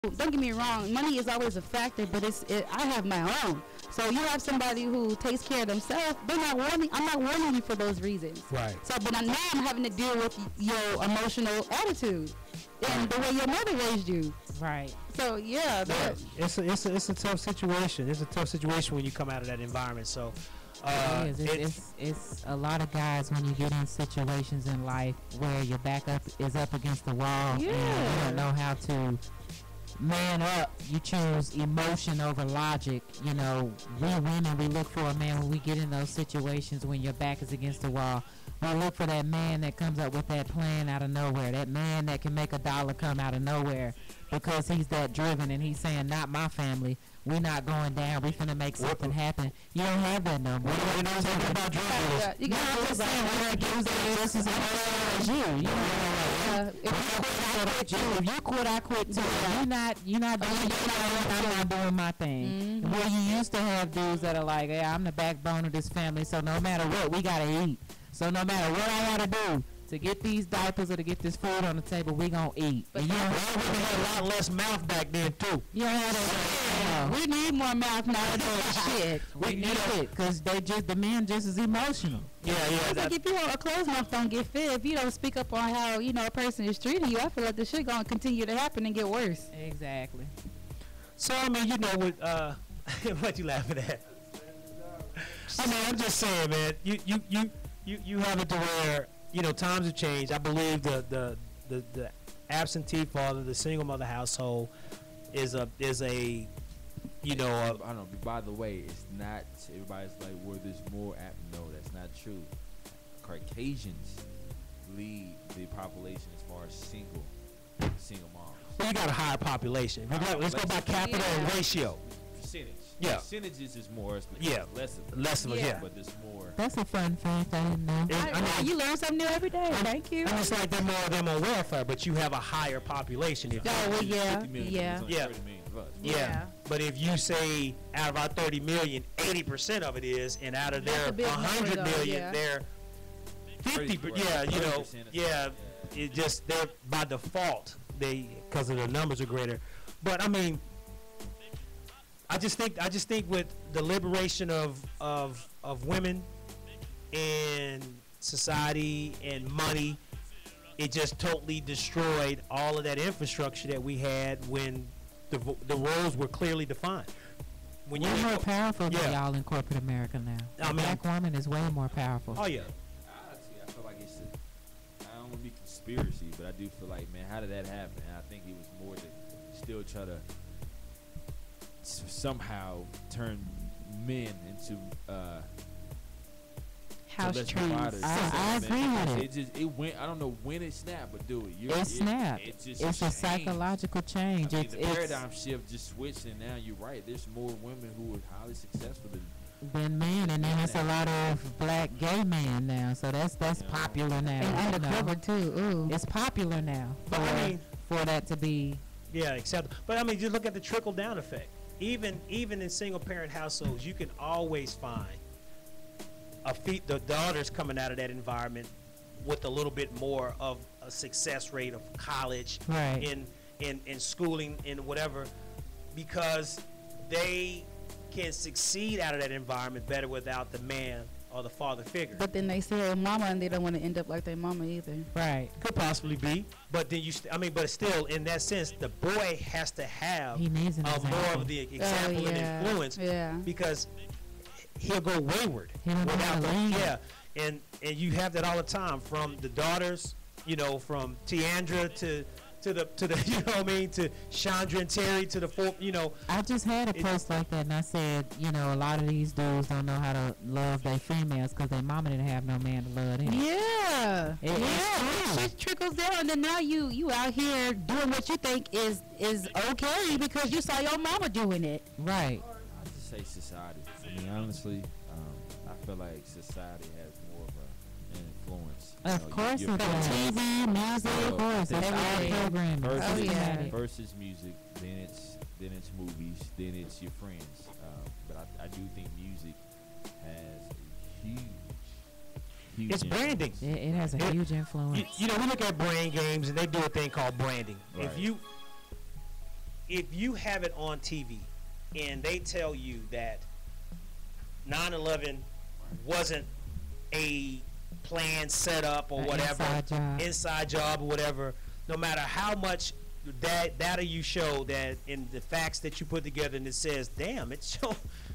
don't get me wrong, money is always a factor, but I have my own. So you have somebody who takes care of themselves. They're not warning. I'm not warning you for those reasons. Right. So, but now I'm having to deal with your emotional attitude and the way your mother raised you. Right. So yeah, it's a tough situation. It's a tough situation when you come out of that environment. So. It's a lot of guys when you get in situations in life where your back is up against the wall and you don't know how to man up. You choose emotion over logic. You know, we women, we look for a man when we get in those situations when your back is against the wall. We look for that man that comes up with that plan out of nowhere, that man that can make a dollar come out of nowhere because he's that driven and he's saying, not my family. We're not going down. We're finna make something happen. You don't have that no more. You know something about drugs? You got to say we're using this as you. You know, if you quit, I quit too. You're not doing I'm not doing my thing. Where you used to have dudes that are like, hey, I'm the backbone of this family, so no matter what, we gotta eat. So no matter what I gotta do to get these diapers or to get this food on the table, we gonna eat. But you had a lot less mouth back then too. You had we need more mouth nowadays. Shit, we need it because the men just as emotional. Yeah. It's like if you a closed mouth don't get fed, if you don't speak up on how a person is treating you, I feel like this shit gonna continue to happen and get worse. Exactly. So I mean, with what you laughing at? I mean, I'm just saying, man. You have it to where times have changed. I believe the absentee father, the single mother household is a I don't know. By the way, it's not everybody's like where there's more no, that's not true. Caucasians lead the population as far as single moms. Well, you got a higher population. Let's go by capita and ratio. Percentage. Yeah. Percentages is more. Less of it. But there's more. That's a fun fact. I didn't know. You learn something new every day. Thank you. And it's like they're more of them on welfare, but you have a higher population. Yeah. But if you say out of our 30 million, 80% of it is, and out of their 100 million, they're 50. It just they're by default because of the numbers are greater. But I mean, I just think with the liberation of women and society and money, it just totally destroyed all of that infrastructure that we had when the roles were clearly defined. When we're more powerful than y'all in corporate America now. The black woman is way more powerful. Oh yeah. I feel like I don't want to be conspiracy, but I do feel like, man, how did that happen? And I think it was more to still try to somehow turn men into house trains. I agree with it. It went. I don't know when it snapped, but it snapped. It's a psychological change. The paradigm shift just switched, and now you're right. There's more women who are highly successful than men, and then it's a lot of black gay men now. So that's popular now. And undercover too. Ooh, it's popular now for that to be acceptable. But I mean, just look at the trickle down effect. Even in single parent households, you can always find the daughters coming out of that environment with a little bit more of a success rate of college, in schooling, in whatever, because they can succeed out of that environment better without the man or the father figure. But then they see their mama and they don't want to end up like their mama either. Right. Could possibly be. But then but still, in that sense, the boy has to have more of the example and influence because he'll go wayward without and you have that all the time, from the daughters, from Tiandra to the to Chandra and Terry to the I just had a post like that, and I said, a lot of these dudes don't know how to love their females because their mama didn't have no man to love them. Yeah. It just trickles down, and now you out here doing what you think is okay because you saw your mama doing it. Right. I just say society. I mean, honestly, I feel like society has more of an influence. Of course, TV, music, of course, programming. First is music, then it's movies, then it's your friends. But I do think music has a huge it's branding. It has a huge influence. We look at brain games, and they do a thing called branding. Right. if you have it on TV and they tell you that 9/11 wasn't a plan set up or whatever, inside job or whatever, no matter how much data you show that in the facts that you put together, and it says, damn, it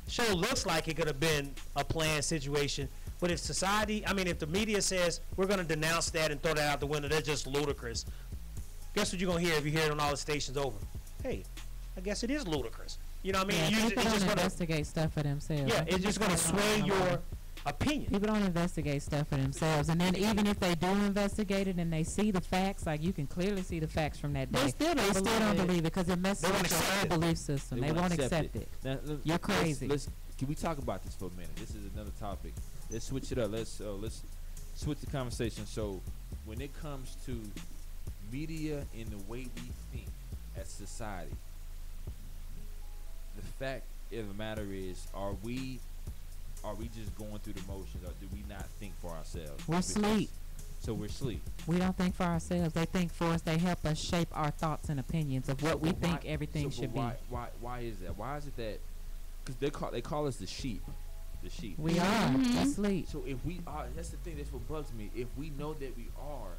show looks like it could have been a planned situation. But if if the media says we're going to denounce that and throw that out the window, that's just ludicrous. Guess what you're going to hear if you hear it on all the stations over? Hey, I guess it is ludicrous. You know what I mean? People don't investigate stuff for themselves. Yeah, it's just going to sway your opinion. People don't investigate stuff for themselves. And then even if they do investigate it and they see the facts, like you can clearly see the facts from that day, they still don't believe it because it messes with their whole belief system. They won't accept it. Now, you're crazy. Can we talk about this for a minute? This is another topic. Let's switch it up. Let's switch the conversation. So when it comes to media and the way we think as society, the fact of the matter is, are we just going through the motions, or do we not think for ourselves? We're asleep. So we're asleep. We don't think for ourselves. They think for us. They help us shape our thoughts and opinions of what we think everything should be. Why is that? Why is it that? Because they call us the sheep. The sheep. We are asleep. So if we are, that's the thing. That's what bugs me. If we know that we are,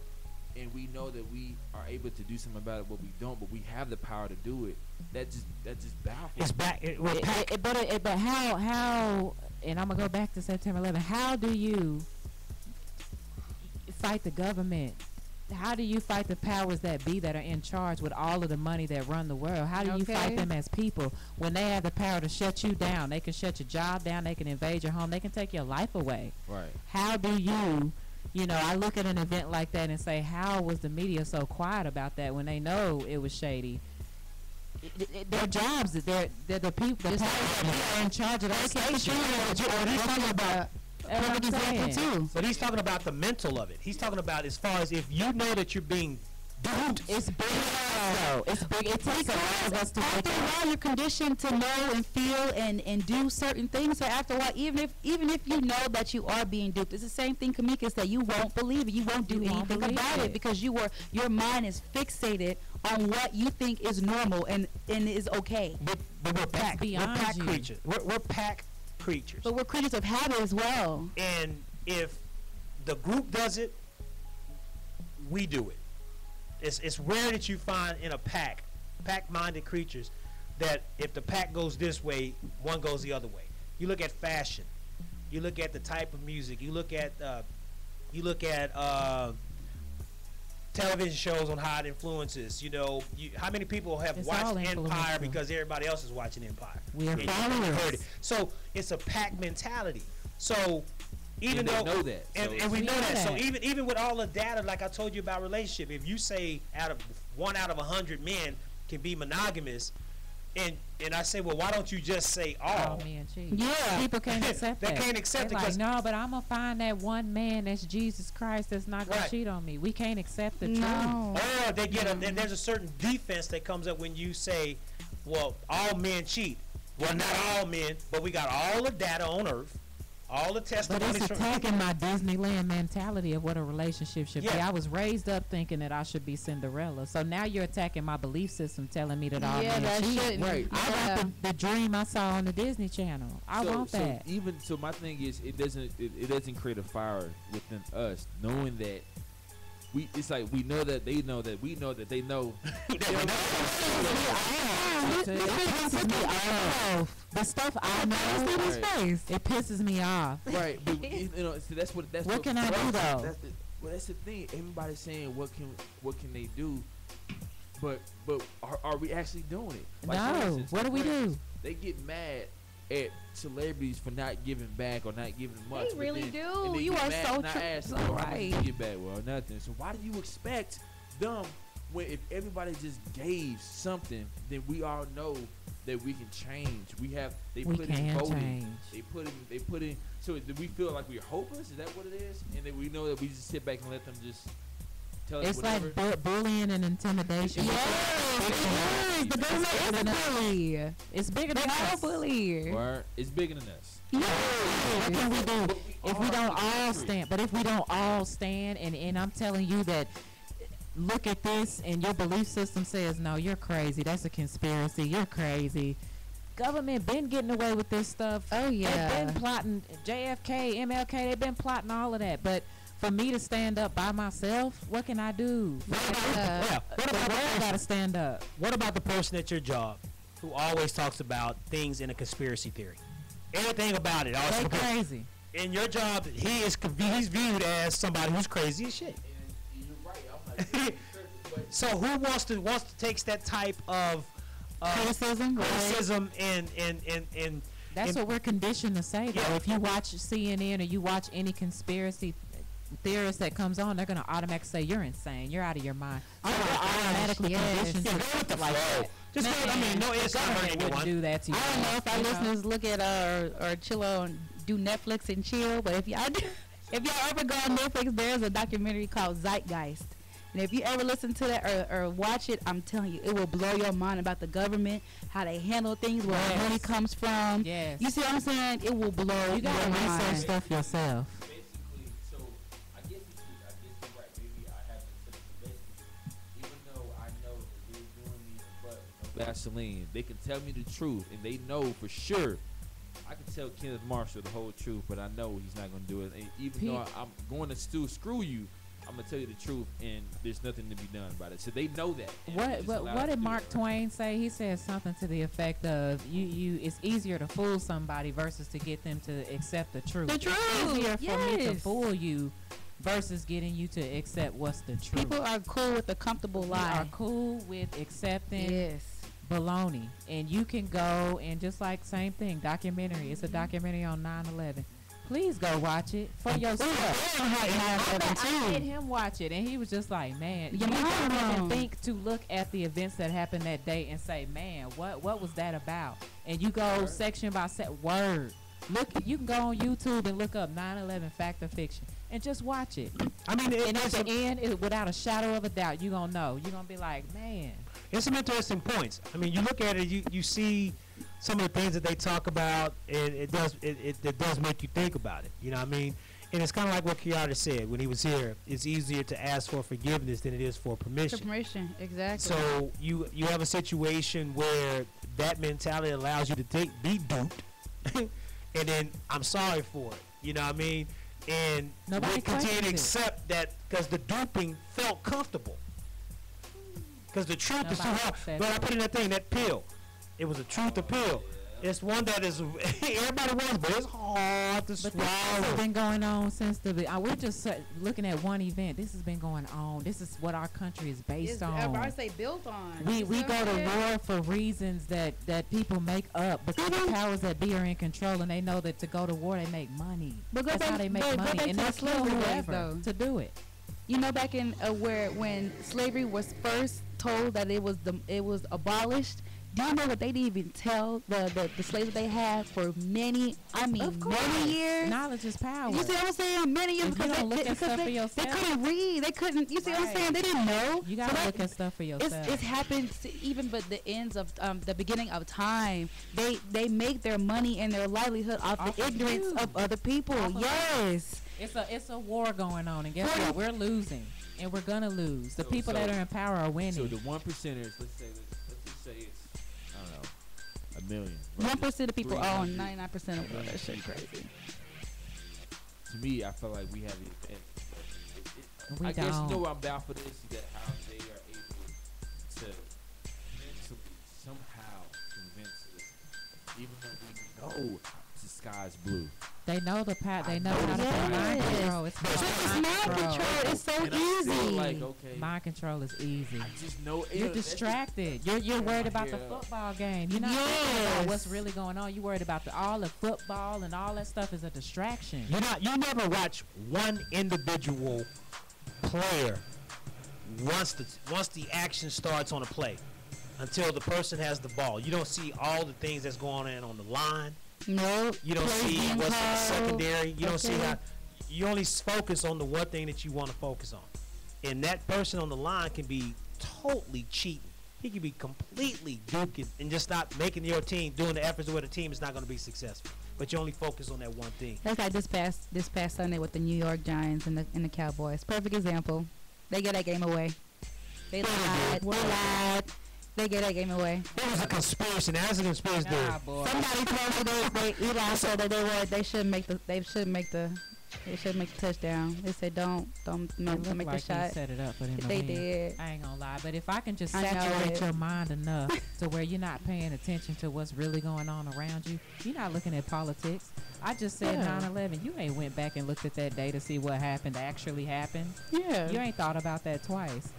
and we know that we are able to do something about it, but we don't, but we have the power to do it, that just baffles. It's back. But how? And I'm gonna go back to September 11th. How do you fight the government? How do you fight the powers that be that are in charge with all of the money that run the world? How do you fight them as people when they have the power to shut you down? They can shut your job down. They can invade your home. They can take your life away. Right. How do you, I look at an event like that and say, how was the media so quiet about that when they know it was shady? Their jobs, they're the people, the powers that are in charge of that station. Too. But he's talking about the mental of it. He's talking about as far as if you know that you're being duped. It's big. It's big. It takes a lot of us to after a while, you're conditioned to know and feel and do certain things. So after a while, even if you know that you are being duped, it's the same thing Kamika said. You won't believe it. You won't do anything about it because your mind is fixated on what you think is normal and is okay. But we're pack. We're pack creatures. We're pack creatures. But we're creatures of habit as well. And if the group does it, we do it. It's rare that you find in a pack-minded creatures, that if the pack goes this way, one goes the other way. You look at fashion. You look at the type of music. You look at television shows on how it influences. How many people have watched Empire because everybody else is watching Empire? We are followers. So it's a pack mentality. So even though know that, and we know that. So even with all the data, like I told you about relationship, if you say one out of 100 men can be monogamous, and I say, well, why don't you just say all? Men cheat. Yeah, people can't accept that. They can't accept it because no, but I'm gonna find that one man that's Jesus Christ that's not gonna cheat on me. We can't accept the truth. Or they get there's a certain defense that comes up when you say, well, all men cheat. Well, not all men, but we got all the data on Earth. All the testimonies. But it's attacking my Disneyland mentality of what a relationship should be. I was raised up thinking that I should be Cinderella. So now you're attacking my belief system, telling me that all men cheat. Right. I want the dream I saw on the Disney Channel. I want that. So my thing is, it doesn't create a fire within us, knowing that it's like we know that they know that we know that they know. This pisses me off. The stuff I know in his face, it pisses me off. Right, but so that's what can I do though? That's the thing. Everybody's saying what can they do, but are we actually doing it? Like, no. Instance, what do we do? They get mad at celebrities for not giving back or not giving much. They really do. And they you get are mad so and I ask them, right. How much you get back? Well, nothing. So why do you expect them when if everybody just gave something, then we all know that we can change. They put in voting. They put in. So do we feel like we're hopeless? Is that what it is? And then we know that we just sit back and let them just tell us whatever. It's like bullying and intimidation. Yes, the government is a bully. It's bigger than us. Bully. Or it's bigger than us. What can we do if we don't all stand? But if we don't all stand, and I'm telling you that look at this and your belief system says, no, you're crazy. That's a conspiracy. You're crazy. Government been getting away with this stuff. Oh, yeah. They've been plotting JFK, MLK. They've been plotting all of that. But for me to stand up by myself, what can I do? What about I got to stand up. What about the person at your job who always talks about things in a conspiracy theory? Everything about it. They crazy. In your job, he's viewed as somebody who's crazy as shit. And you're right. I'm like, so who wants to takes that type of criticism and that's what we're conditioned to say, though. Yeah. If you watch CNN or you watch any conspiracy theorist that comes on, they're going to automatically say, you're insane. You're out of your mind. So we're automatically conditioned Yeah, to go with the like flow. that. Just go, I mean, no, it's not hurting Wouldn't anyone. do that to you. I don't know if our You know? listeners look at or chill on, do Netflix and chill, but if y'all do, if y'all ever go on Netflix, there's a documentary called Zeitgeist. And if you ever listen to that or watch it, I'm telling you, it will blow your mind about the government, how they handle things, where Yes. money comes from. Yes. You see what I'm saying? It will blow You got to your research mind. stuff yourself. basically, so I guess you're right. Maybe I haven't said it basically, even though I know that they're doing these but no Vaseline, they can tell me the truth, and they know for sure. I can tell Kenneth Marshall the whole truth, but I know he's not gonna do it. And even though I'm going to still screw you, I'm gonna tell you the truth, and there's nothing to be done about it. So they know that. and they just allow us What to did do Mark it. Twain say? He said something to the effect of you it's easier to fool somebody versus to get them to accept the truth. The truth, It's easier for me to yes. fool you versus getting you to accept what's the truth. People are cool with the comfortable We are lie. cool with accepting Yes. baloney, and you can go and just like same thing, documentary. It's a documentary on 9/11. Please go watch it for yourself. I made him watch it, and he was just like, "Man, you You're don't not even wrong. think to look at the events that happened that day and say, man, what was that about?" And you go section by word. Look, you can go on YouTube and look up 9/11 fact or fiction, and just watch it. I mean, And at the end, without a shadow of a doubt, you're gonna know. You're gonna be like, man. it's some interesting points. I mean, you look at it, you see some of the things that they talk about, and it does make you think about it. You know what I mean? And it's kind of like what Kiara said when he was here. It's easier to ask for forgiveness than it is for permission. Permission, exactly. So you have a situation where that mentality allows you to be duped, and then I'm sorry for it. You know what I mean? And Nobody we continue to questions it. accept that because the duping felt comfortable. Because the truth is too Nobody hard. accepts But I it. put in that thing, that pill. It was a truth pill. It's one that is everybody wants, but it's hard to But this has swallow. been going on since we're just looking at one event. This has been going on. This is what our country is based on. I say built on. We go to war for reasons that people make up because the powers that be are in control, and they know that to go to war they make money. But go That's back- how they make but go money, back and to they'll the kill slavery days, whoever though. to do it. You know, back in when slavery was first told that it was abolished. Do you know that they didn't even tell the slaves that they had for many years? Knowledge is power. You see what I'm saying? Many years If you don't look at stuff for they yourself. couldn't read. They couldn't. You see what I'm Right. saying? They didn't know. You gotta So that- look at stuff for yourself. It's happened even but the ends of the beginning of time. They make their money and their livelihood off Off the of ignorance you. of other people. Off of Yes. It's a war going on, and guess what? We're losing, and we're gonna lose. The people that are in power are winning. So the 1%ers, let's just say it's I don't know, a million. 1% of people own 300. 99% of that shit. Crazy. To me, I feel like we have it. We I guess you know don't. what I'm about for this is that how they are able to mentally somehow convince us, even though we know the sky's blue. They know the They know how to Yes. do mind control. It's This is called mind control. It's so And I'm still easy. like, okay, Mind control is easy. I just know You're that's just- distracted. You're worried about the Yeah. football game. You're not thinking Yes. about what's really going on. You're worried about all the football and all that stuff is a distraction. You never watch one individual player once the action starts on a play until the person has the ball. You don't see all the things that's going on the line. No. You don't plays see being what's in the called. secondary. You don't see Okay. how. You only focus on the one thing that you want to focus on, and that person on the line can be totally cheating. He can be completely duking and just not making your team, doing the efforts where the team is not going to be successful. But you only focus on that one thing. That's like this past Sunday with the New York Giants and the Cowboys. Perfect example. They get that game away. They lied. They lied. They get that game away. It was a conspiracy. Now it's a conspiracy theory. Somebody told me Eli said that they should make the touchdown. They said don't make the shot. Set it up for them. They did. I ain't gonna lie, but if I can just saturate your mind enough to where you're not paying attention to what's really going on around you, you're not looking at politics. I just said 9/11. You ain't went back and looked at that day to see what actually happened. Yeah. You ain't thought about that twice.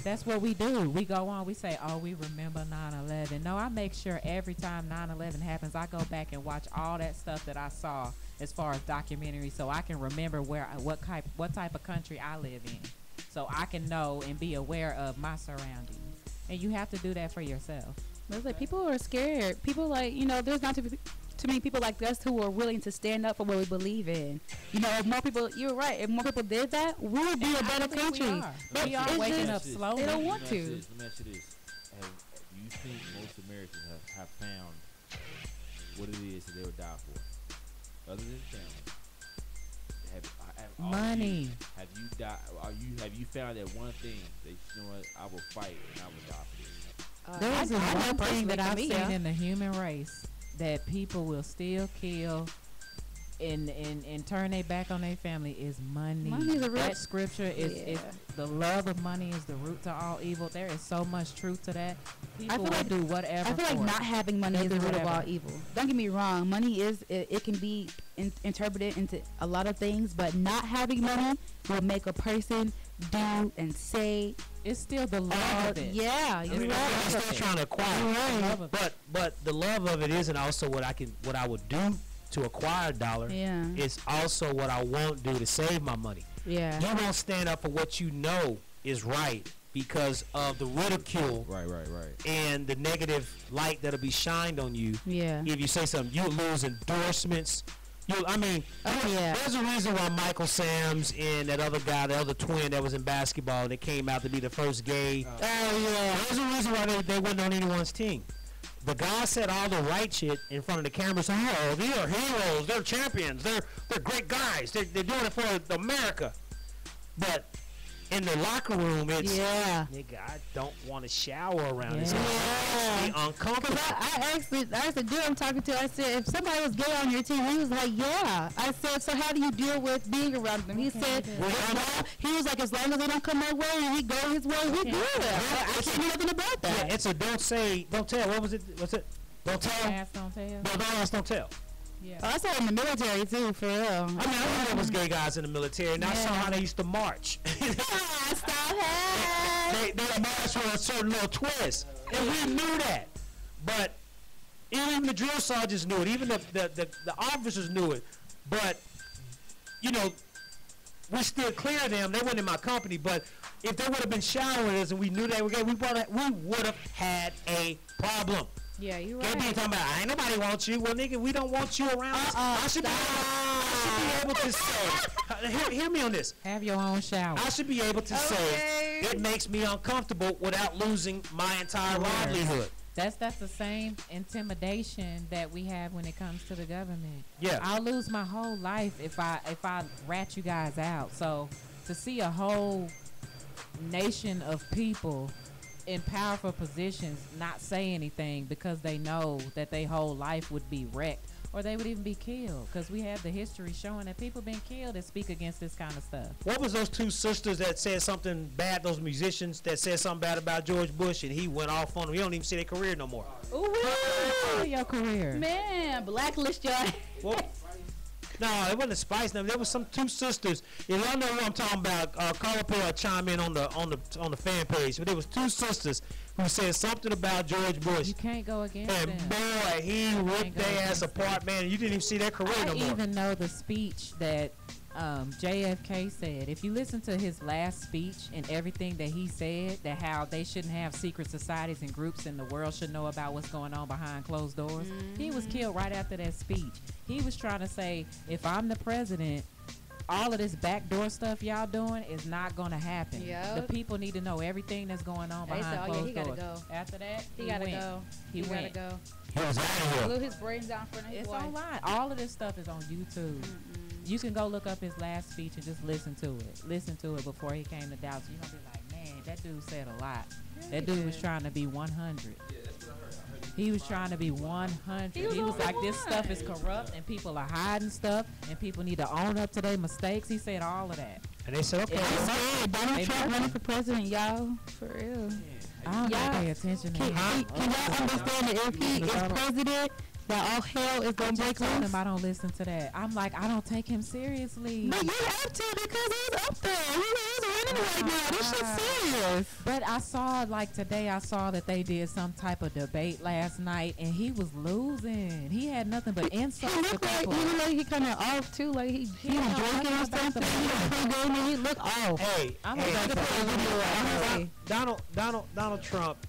That's what we do. We go on. We say, oh, we remember 9/11. No, I make sure every time 9/11 happens, I go back and watch all that stuff that I saw as far as documentaries, so I can remember what type of country I live in, so I can know and be aware of my surroundings. And you have to do that for yourself. It's like people are scared. People there's not too many people like us who are willing to stand up for what we believe in. If more people, you're right. If more people did that, we would be a better country. We are waking up slowly. They don't want to. Let me ask you this: have you think most Americans have found what it is that they would die for, other than family? Money. Have you died? Have you found that one thing that you know what? I will fight and I will die for this. There's one thing that I've seen in the human race that people will still kill and turn their back on their family is money. Money is a root. That scripture is the love of money is the root to all evil. There is so much truth to that. People will do whatever. I feel like not having money is the root of all evil. Don't get me wrong. Money it can be interpreted into a lot of things, but not having money will make a person do and say. It's still the love of it. Yeah, you're right. I'm still trying to acquire. But the love of it isn't also what I would do to acquire a dollar. Yeah. It's also what I won't do to save my money. Yeah. You won't stand up for what you know is right because of the ridicule. Right. And the negative light that'll be shined on you. Yeah. If you say something, you'll lose endorsements. There's a reason why Michael Sam's and that other guy, the other twin that was in basketball, that came out to be the first gay. There's a reason why they wasn't on anyone's team. The guy said all the right shit in front of the camera. Saying, "Oh, they are heroes. They're champions. They're great guys. They're doing it for America." But in the locker room, it's nigga, I don't want to shower around this. It's uncomfortable. I asked the dude I'm talking to, I said, if somebody was gay on your team, he was like, yeah. I said, so how do you deal with being around them? He said, he was like, as long as they don't come my way and he go his way, he good. I can't do nothing about that. Yeah, it's a don't say, don't tell. What was it? What's it? Don't tell. Don't ask, don't tell. No, don't ask, don't tell. Yeah. I saw in the military too, for real. I mean, I know there was gay guys in the military, and I saw how they used to march. Stop they marched with a certain little twist, and we knew that. But even the drill sergeants knew it. Even the officers knew it. But we stood clear of them. They weren't in my company. But if they would have been showering us and we knew they were gay, we would have had a problem. Yeah, you're right. They be talking about, ain't nobody wants you. Well, nigga, we don't want you around us. I should be able to say, hear me on this. Have your own shower. I should be able to say it makes me uncomfortable without losing my entire livelihood. That's the same intimidation that we have when it comes to the government. Yeah. I'll lose my whole life if I rat you guys out. So to see a whole nation of people in powerful positions not say anything because they know that their whole life would be wrecked or they would even be killed, because we have the history showing that people been killed that speak against this kind of stuff. What was those two sisters that said something bad, those musicians that said something bad about George Bush and he went off on them? You don't even see their career no more. Ooh, your career. Man, blacklist y'all. Well, no, it wasn't a Spice. No, there was some two sisters. If y'all know what I'm talking about, call up here or chime in on the fan page. But there was two sisters who said something about George Bush. You can't go against and them. Boy, he ripped their ass apart, man. You didn't even see their career no more. I even know the speech that JFK said. If you listen to his last speech and everything that he said, that how they shouldn't have secret societies and groups and the world should know about what's going on behind closed doors, he was killed right after that speech. He was trying to say, if I'm the president, all of this backdoor stuff y'all doing is not going to happen. Yep. The people need to know everything that's going on behind closed doors. Gotta go. After that, he gotta went. go. He went. Gotta go. He was out of here. Blew his brains down for his It's wife. online. All of this stuff is on YouTube. You can go look up his last speech and just listen to it. Listen to it before he came to Dallas. You're going to be like, man, that dude said a lot. That dude was trying to be 100. He was trying to be 100. He was like, this stuff is corrupt and people are hiding stuff and people need to own up to their mistakes. He said all of that. And they said, okay. Donald Trump running for president, y'all. For real. I don't pay attention to him. Can y'all understand that if he is president, that all hell is going to break loose? I don't listen to that. I'm like, I don't take him seriously. But you have to because he's up there. He's winning right now. This shit's serious. But I saw, like today, I saw that they did some type of debate last night, and he was losing. He had nothing but insults. He looked like he kind of off too. Like he was drinking or something. He looked off. Hey, Donald Trump,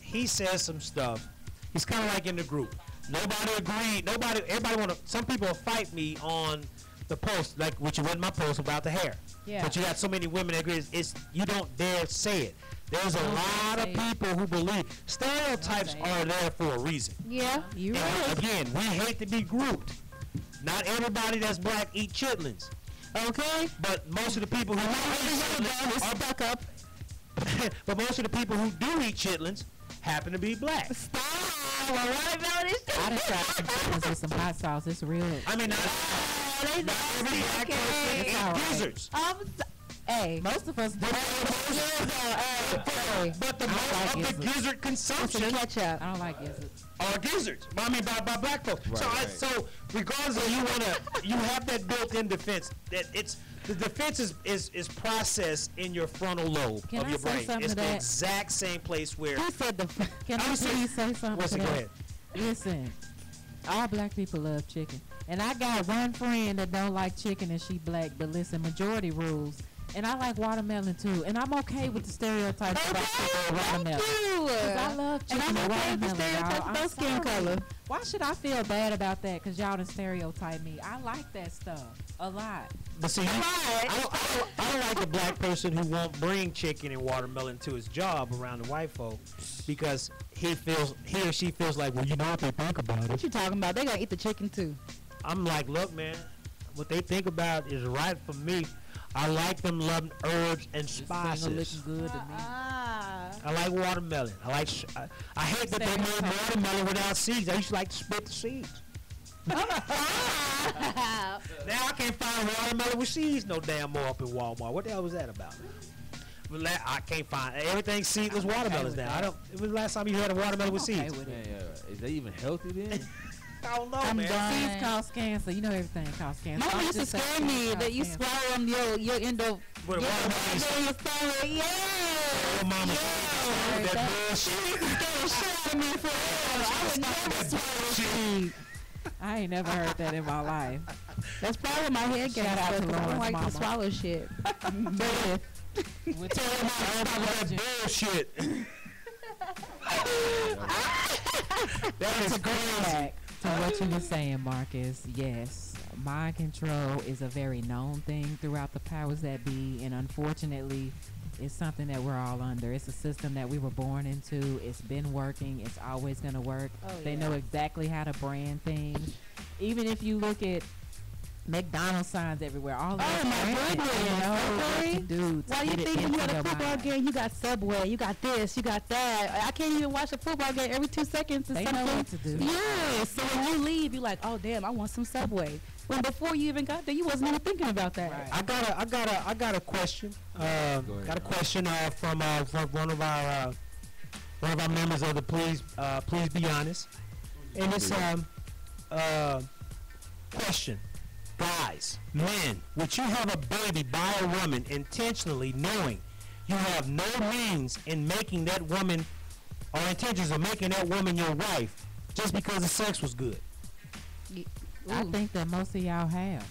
he says some stuff. He's kind of like in the group. Nobody agreed. Everybody want to. Some people will fight me on the post, like which wasn't my post about the hair. Yeah. But you got so many women that agree. It's you don't dare say it. There's a lot of people who believe stereotypes are there for a reason. Yeah, you're right. Again, we hate to be grouped. Not everybody that's black eat chitlins. Okay, but most of the people who stuck up. But most of the people who do eat chitlins happen to be black. Stop! What about this? I done tried some chitlins with some hot sauce. It's real. I mean, not every black person eats gizzards. Hey, most of us do. But the most of the gizzard consumption, ketchup. I don't like gizzards. Are gizzards? I mean, by black folks. Right, So regardless of you have that built-in defense. That the defense is processed in your frontal lobe of your brain. It's the exact same place where. Who said the? Can I please say something to Go that? ahead. Listen, all black people love chicken, and I got one friend that don't like chicken and she black. But listen, majority rules. And I like watermelon too, and I'm okay with the stereotypes about chicken and watermelon. Because I love chicken and watermelon, y'all. I'm skin color. Why should I feel bad about that? Because y'all done stereotype me. I like that stuff a lot. But see, I don't like a black person who won't bring chicken and watermelon to his job around the white folk because he or she feels like, well, you know what they think about it. What you talking about? They gotta eat the chicken too. I'm like, look, man, what they think about is right for me. I like them loving herbs and spices. Looking good to me. I like watermelon. I hate that they made watermelon without seeds. I used to like to split the seeds. Now I can't find watermelon with seeds no damn more up in Walmart. What the hell was that about? I can't find everything seedless watermelons now. It was the last time you had a watermelon with seeds. Is that even healthy then? I don't know, man. Seeds cause cancer. You know everything cause cancer. Mama used to scare me that you swallow them, your end up. With your stomach. Yeah. Oh, mama. Yeah. That bullshit. She used to scare the shit out of me forever. I would never swallow seeds. I ain't never heard that in my life. That's probably my head gets Shout out to I don't like Lauren's to swallow shit. With that bullshit. That is crazy. To what you were saying, Marcus, yes, mind control is a very known thing throughout the powers that be, and unfortunately, it's something that we're all under. It's a system that we were born into. It's been working. It's always going to work. They know exactly how to brand things. Even if you look at McDonald's signs everywhere. All of my goodness. Why do you think when you at a football game, you got Subway, you got this, you got that? I can't even watch a football game every 2 seconds. They know what to do. Yeah. So when you leave, you're like, oh damn, I want some Subway. When before you even got there, you wasn't even thinking about that. Right. I got a question. Got a question from one of our members of the Please Be Honest. And it's question. Guys, men, would you have a baby by a woman intentionally knowing you have no means in making that woman or intentions of making that woman your wife just because the sex was good? I think that most of y'all have.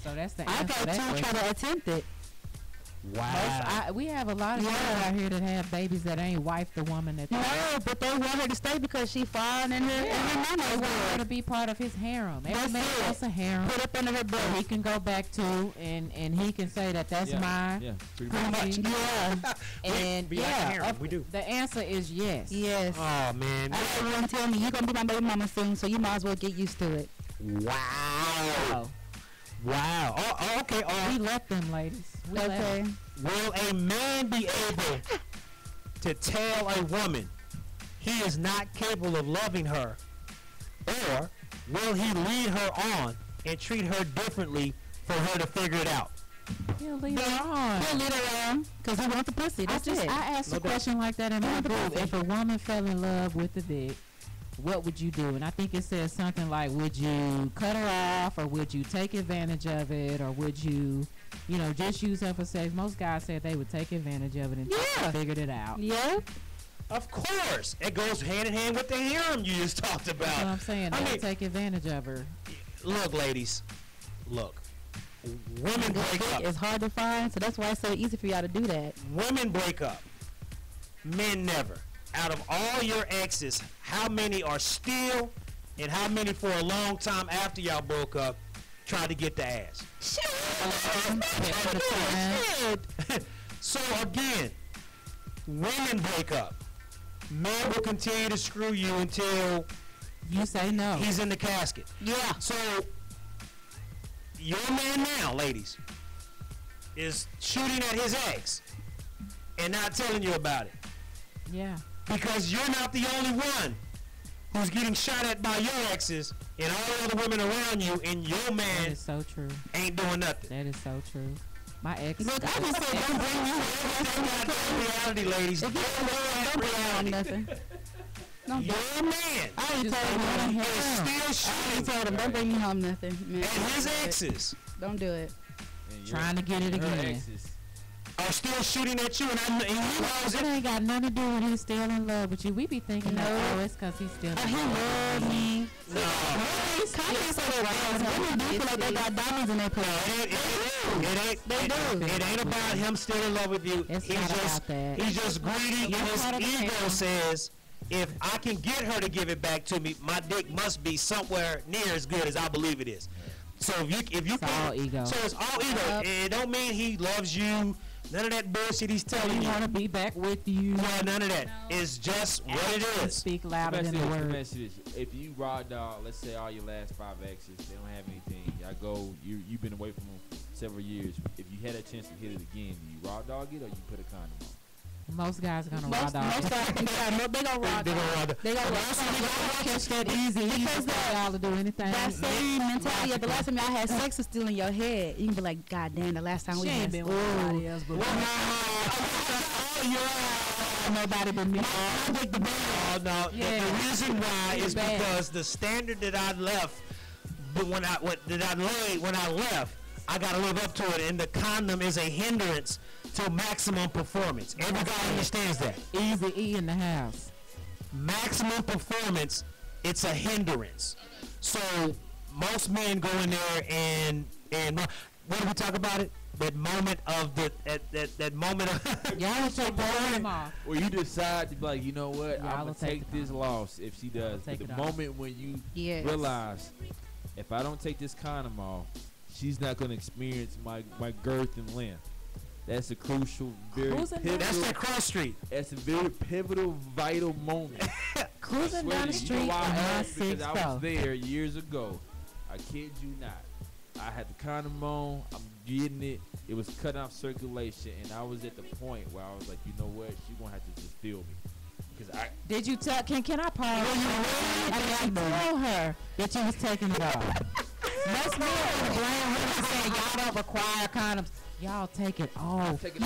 So that's the answer. I got two try to attempt it. Wow. We have a lot of people out here that have babies that ain't wife the woman that no, but they want her to stay because she fine and her mama want her to be part of his harem. Every man wants a harem. Put up under her bed. He can go back to and he can say that's mine. Yeah, pretty much. Yeah. And we do. The answer is yes. Yes. Oh man. Everyone tell me you're gonna be my baby mama soon, so you might as well get used to it. Wow. Wow. Okay. We left them, ladies. We left Okay. them. Will a man be able to tell a woman he is not capable of loving her, or will he lead her on and treat her differently for her to figure it out? He'll lead her on. He'll lead her on because he wants the pussy. That's it. I asked No a doubt. question like that in my Who's the group. pussy? If a woman fell in love with the dick, what would you do? And I think it says something like, would you cut her off, or would you take advantage of it, or would you, just use her for sex? Most guys said they would take advantage of it and Yeah. figured it out. Yeah. Of course. It goes hand in hand with the harem you just talked That's what about. I'm saying. I They mean- would take advantage of her. Look, ladies. Look. Women break up. It's hard to find, so that's why it's so easy for y'all to do that. Women break up. Men never. Out of all your exes, how many are still, and how many for a long time after y'all broke up tried to get the ass? So again, women break up. Men will continue to screw you until You say no. he's in the casket. Yeah. So your man now, ladies, is shooting at his ex and not telling you about it. Yeah. Because you're not the only one who's getting shot at by your exes and all the other women around you, and your That man is so true. ain't doing nothing. That is so true. My ex. Look, I just said don't bring you That's not reality, ladies. If you don't bring on nothing. No, Your man I already Just told don't him. bring is him. still I already shooting told him don't bring me home nothing, man. at his exes. Don't do it. And Trying to get it her again. exes, Are still shooting at you, and he knows It it. ain't got nothing to do with he's still in love with you. We be thinking that, No. it's because he's still in He love. loved me. No. Kanye said it. Women do feel like they got diamonds in their clothes. It ain't about him still in love with you. It's not about that. He's just greedy, and It's his not about ego that. says, if I can get her to give it back to me, my dick must be somewhere near as good as I believe it is. So if you It's all ego. So it's all ego. Yep. It don't mean he loves you. None of that bullshit he's telling We you. want to be back with you. No, none of that. It's just what it is. Speak louder Let than me the ask you word. this. If you raw dog, let's say all your last 5 exes, they don't have anything. Y'all go, you've been away from them for several years. If you had a chance to hit it again, do you raw dog it or you put a condom on? Most guys are gonna raw Most dog. guys, they gonna raw They gonna raw dog. They gonna raw catch that easy. Because y'all to do anything. that same mentality of the last time y'all had sex is still in your head. You can be like, God damn, the last time we She had ain't been sex. with nobody else but nobody but me. Oh no! Yeah. The reason why is Bad. because the standard that I left, but when I laid when I left, I got to live up to it, and the condom is a hindrance to maximum performance. Every guy understands that. Easy E in the house. Maximum performance, it's a hindrance. So most men go in there and what do we talk about it? That moment of that moment of Y'all will take the condom off. Or you decide to be like, you know what, Yeah, I I'm will going to take take the this condom. loss if she does. But take the it off. moment when you Yes. realize, if I don't take this condom off, she's not going to experience my girth and length. That's a crucial, very Who's in pivotal. that's that cross street. That's a very pivotal, vital moment. Cruising Swear down to the you, street you know why I in my asked? Because six I toe. was there years ago. I kid you not. I had the condom on. I'm getting it. It was cutting off circulation, and I was at the point where I was like, you know what? She gonna have to just feel me, because I. Did you tell? Can I pause? I told her that you was taking it off. Most men want to blame women and say y'all don't require condoms. Y'all take it off. Take it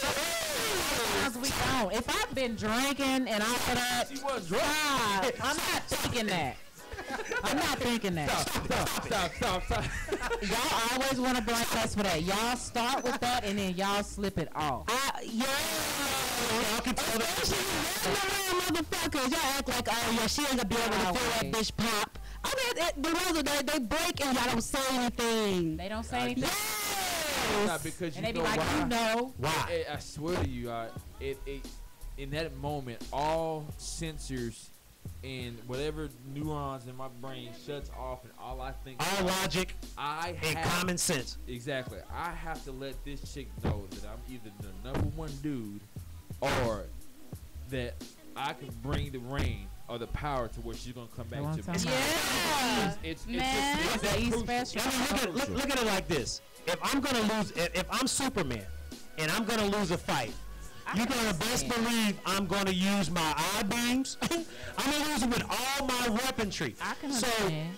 Sometimes we don't. If I've been drinking and all of that, She was drunk. I'm not thinking that. I'm not thinking that. Stop. Y'all always want to blame us for that. Y'all start with that and then y'all slip it off. Y'all can tell that. Motherfuckers, y'all act like, oh yeah, she ain't gonna be able to feel that Always. bitch pop. I mean, the ones that they break and y'all don't say anything. They don't say anything. Not because And you they be know like, why. you know. Why? I swear to you, it in that moment, all sensors and whatever neurons in my brain shuts off, and all I think All about, logic I and have, common sense. exactly. I have to let this chick know that I'm either the #1 dude or that I can bring the rain or the power to where she's gonna come back to me. Yeah, it's man. just that special. I mean, look at it like this. If I'm gonna lose, if I'm Superman, and I'm gonna lose a fight, you're gonna best believe I'm gonna use my eye beams. I'm gonna use it with all my weaponry. I can So understand.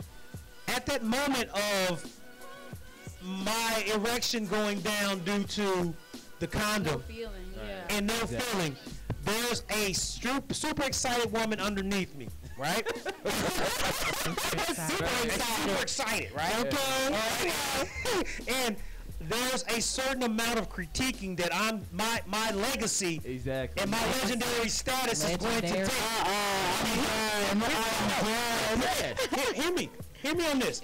at that moment of my erection going down due to the condom Feeling, yeah. and no feeling, there's a super excited woman underneath me, right? super excited, right? Okay. And there's a certain amount of critiquing that my legacy exactly and my legendary status is going to take. Hear me on this.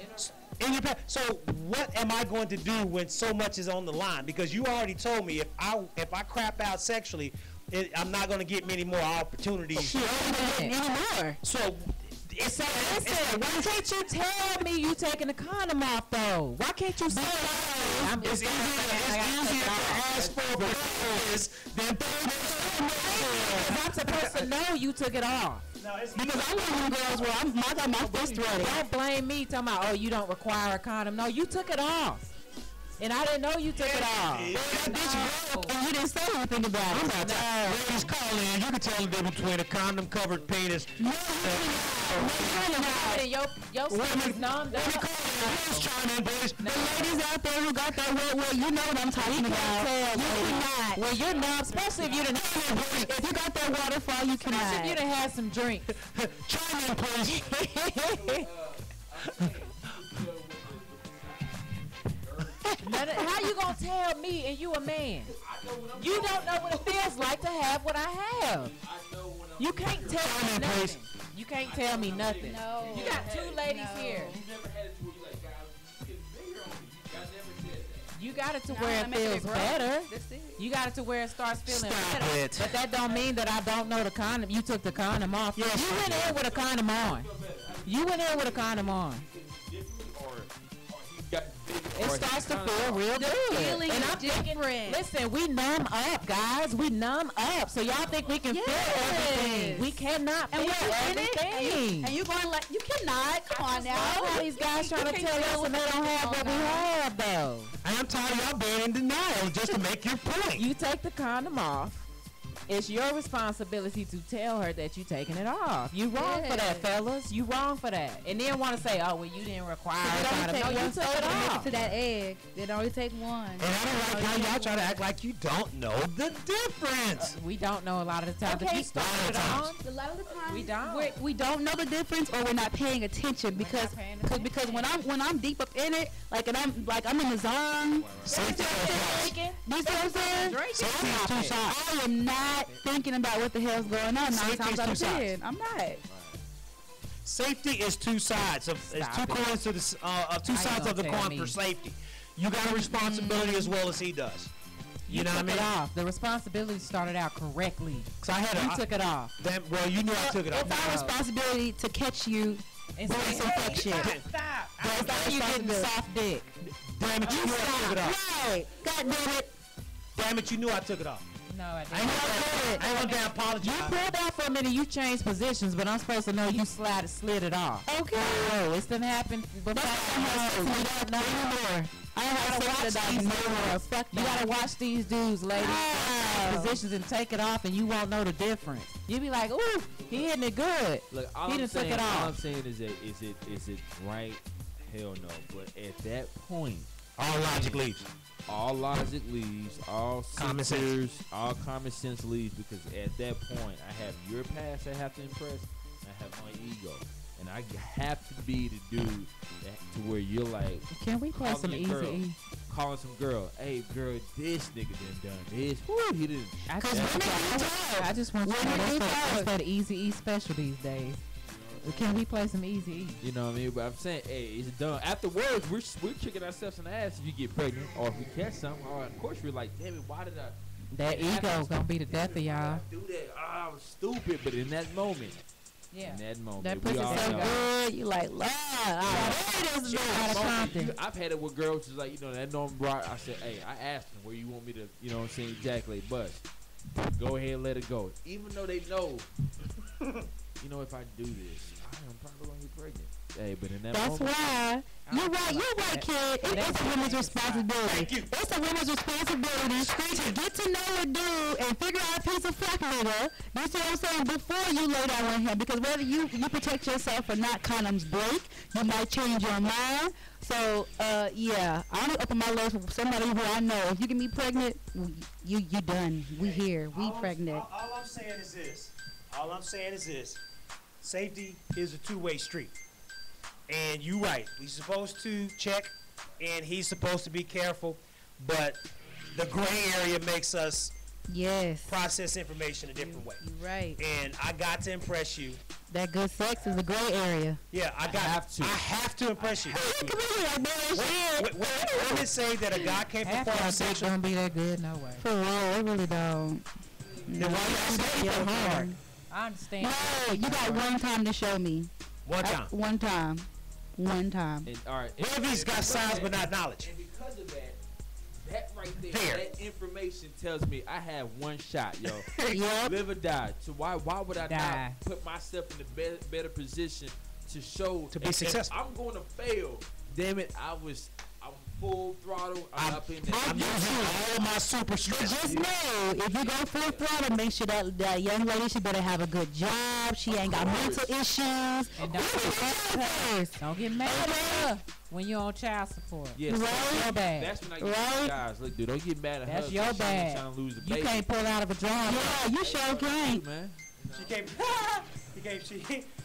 So what am I going to do when so much is on the line? Because you already told me if I crap out sexually, I'm not going to get many more opportunities. Anymore. So it's Listen, why can't you tell me you taking the condom off though? Why can't you say that? it's easier to ask for forgiveness than I'm supposed to know you took it off. Because I'm one of them girls where I got my fist ready. Don't blame me talking about, oh, you don't require a condom. No, you took it off. And I didn't know you took it off. And you didn't say anything about it. Ladies, call in. You can tell the difference between a condom-covered penis. Your skin is numbed up. The ladies out there who got that wet, you know what I'm talking about. You cannot. Well, you're numb, especially if you didn't. If you got that waterfall, you Especially cannot. if you done had some drinks. Chime in, please. How you gonna tell me and you a man? You don't know what it feels like to have what I have. You can't tell me nothing. You can't tell me nothing. No. You got two ladies here. You got it to where it feels better. You got it to where it starts feeling better. it. But that don't mean that I don't know the condom. You took the condom off. Yes, You went in with a condom on. You went in with a condom on. It starts to feel real good. feeling And I'm thinking, different. listen, we numb up, guys. We numb up. So y'all think we can feel everything. We cannot And feel when you in it, everything. and you going like, you cannot. Come on now. All these guys trying to tell us and they don't have what we have, though. I'm tired of y'all being in denial just to make your point. You take the condom off. It's your responsibility to tell her that you're taking it off. You wrong for that, fellas. You wrong for that. And then want to say, oh, well, you didn't require a condom. No, you took it off. To that egg, it only take one. And I don't like how y'all try to act like you don't know the difference. We don't know a lot of the time. Okay, If you started it on, A lot of the time, We don't. we don't know the difference, or we're not paying attention because when I'm deep up in it, like and I'm in the zone. drinking. You see what I'm saying? Drinking. I am not thinking about what the hell's going on. 9 Safety times is out of two sides. 10, I'm not. Safety is two sides of it's two coins to the two sides of the coin for safety. You got a responsibility as well as he does. You know what I mean? It off. The responsibility started out correctly. Cause I had You took it off. Well, you knew I took it off. It's our responsibility to catch you And doing some fuck shit. Stop. That's our You getting responsibility. soft dick. Damn it, you knew I took it off. Right. God damn it. Damn it, you knew I took it off. No, I I didn't. ain't gonna damn apologize. You pulled out for a minute. You changed positions, but I'm supposed to know you slid it off. Okay. Oh, it's done happened before. We don't know anymore. I don't gotta have watch sex these with no more. dudes. Fuck You gotta watch these dudes, ladies. Wow. Positions and take it off, and you won't know the difference. You be like, ooh, he hitting it good. Look, all He I'm done took saying, it off. all I'm saying is that is it right? Hell no. But at that point, All logic leaves. all logic leaves, all Common sense. sensors, all common sense leaves, because at that point I have your past I have to impress, and I have my ego, and I have to be the dude that, to where you're like, Can we play calling some your girl, Easy? calling some girl, hey girl, this nigga done this, woo, he didn't. I just want you to know that's that Easy E special these days. Can we play some Easy E? You know what I mean? But I'm saying, hey, it's done. Afterwards, we're kicking ourselves in the ass if you get pregnant or if we catch something. Or of course, we're like, damn it, why did I? That ego gonna be the death of y'all. Do that? I was stupid. But in that moment, Yeah. in that moment, That we pussy all so know. good. You like, Lord. This is out of Compton. I've had it with girls just like, you know, that Norman Brock. I said, hey, I asked him where you want me to, you know what I'm saying, ejaculate bust. go ahead and let it go. Even though they know, you know, if I do this, I am probably gonna get pregnant. Hey, but in that That's moment, why. You're right, kid. It's a woman's responsibility. It's a woman's responsibility to get to know a dude and figure out a piece of fuck nigga. You see what I'm saying? Before you lay down with him, because whether you protect yourself or not, condoms break. You might change your mind. So, yeah, I'm up on my list with somebody who I know. If you get me pregnant, you done. We here. We pregnant. All I'm saying is this. All I'm saying is this. Safety is a two-way street. And you right. We're supposed to check, and he's supposed to be careful. But the gray area makes us process information a different way. You're right. And I got to impress you. That good sex is a gray area. Yeah, I have to impress you. Women say that a guy can't perform sexual. Don't be that good, no way. For real, they really don't. Then why you say so hard? I understand. No, you got one time to show me. One time. One time. And, all right. What if he's got size but not knowledge? And because of that right there, that information tells me I have one shot, yo. Yep. Live or die. So why would I not put myself in a better position to show to be successful? I'm going to fail. Damn it, I'm full throttle. I'm up in there. I'm using all my super strength. Just know, if you go full throttle, make sure that young lady, she better have a good job. She ain't got mental issues. And don't get mad at her when you're on child support. Yes, Right? Your bad. that's when I get guys. Look, dude, don't get mad at her. That's your 'cause she ain't bad. trying to lose the You baby. can't pull out of a drawing. Yeah, you sure can't. man. She came. She.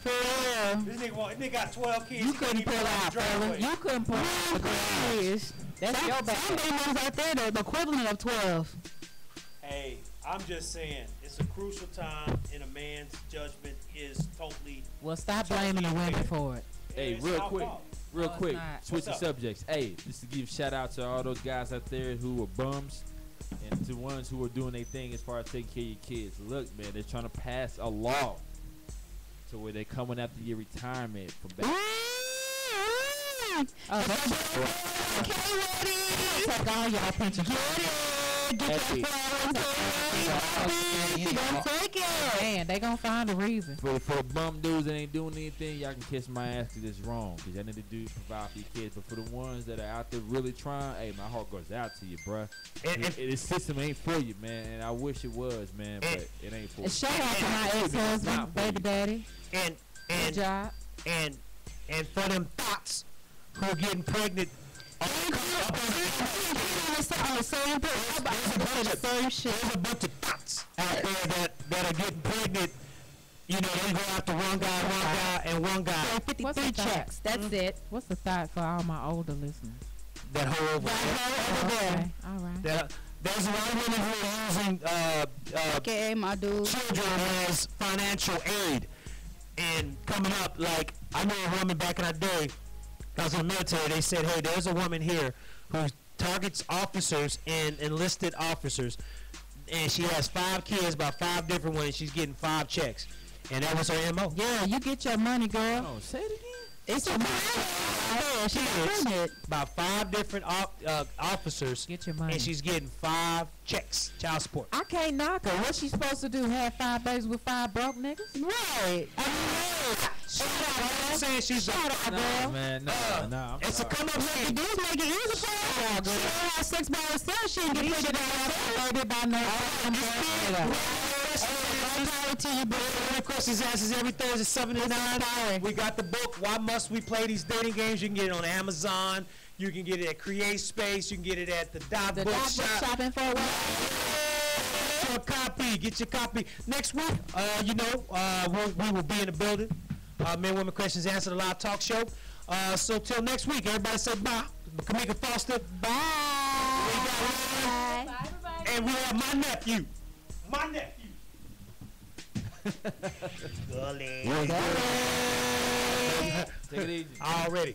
For real. This nigga got 12 kids. You couldn't pull out, fella. You couldn't pull out of a drawing. That's your bad. Some babies out there, the equivalent of 12. Hey, I'm just saying, it's a crucial time, and a man's judgment is totally. Well, stop blaming the women for it. Hey, it's real our quick, fault. real No, it's quick, not. switch the What's up? subjects. Hey, just to give shout out to all those guys out there who are bums, and to ones who are doing their thing as far as taking care of your kids. Look, man, they're trying to pass a law to where they're coming after your retirement from back. Take all y'all pension. Hey, Man, they gonna find a reason. for bum dudes that ain't doing anything, y'all can kiss my ass because it's wrong. Because y'all need to provide for your kids. But for the ones that are out there really trying, hey, my heart goes out to you, bruh. And The system ain't for you, man. And I wish it was, man, but it ain't for you. Shout out to my ex-husband, baby daddy. And Good job. and for them thoughts who are getting pregnant. There's a bunch of thoughts out there that are getting pregnant. You know, they go after one guy, and one guy. 53 checks. That's it. What's the thought for all my older listeners? That whole over there. Okay, all right. There's a lot of women who are using Okay, my dude. children as financial aid. And coming up, like, I know a woman back in the day, I was in the military, they said, hey, there's a woman here who targets officers and enlisted officers, and she has 5 kids, about 5 different ones, she's getting 5 checks. And that was her MO. Yeah, you get your money, girl. Oh, say it again. It's a she got About 5 different officers, Get your money. and she's getting 5 checks, child support. I can't knock her. What's she supposed to do? Have 5 babies with 5 broke niggas? Right. I'm saying she's Nah, man, nah. it's a come up Hey, thing. dudes make it easy for her. She don't have sex by herself. She ain't get pregnant by herself. Baby by no. To you, bro. Questions answers every Thursday 7 to 9. We got the book. Why must we play these dating games? You can get it on Amazon. You can get it at Create Space. You can get it at the Dot The Book dot Shop. shopping for a while. Get your copy. Get your copy. Next week, we will be in the building. Men, Women, Questions Answered, the live talk show. So till next week, everybody say bye. Kamika Foster. Bye. And we have my nephew. My nephew. Gully. Take it easy. Already.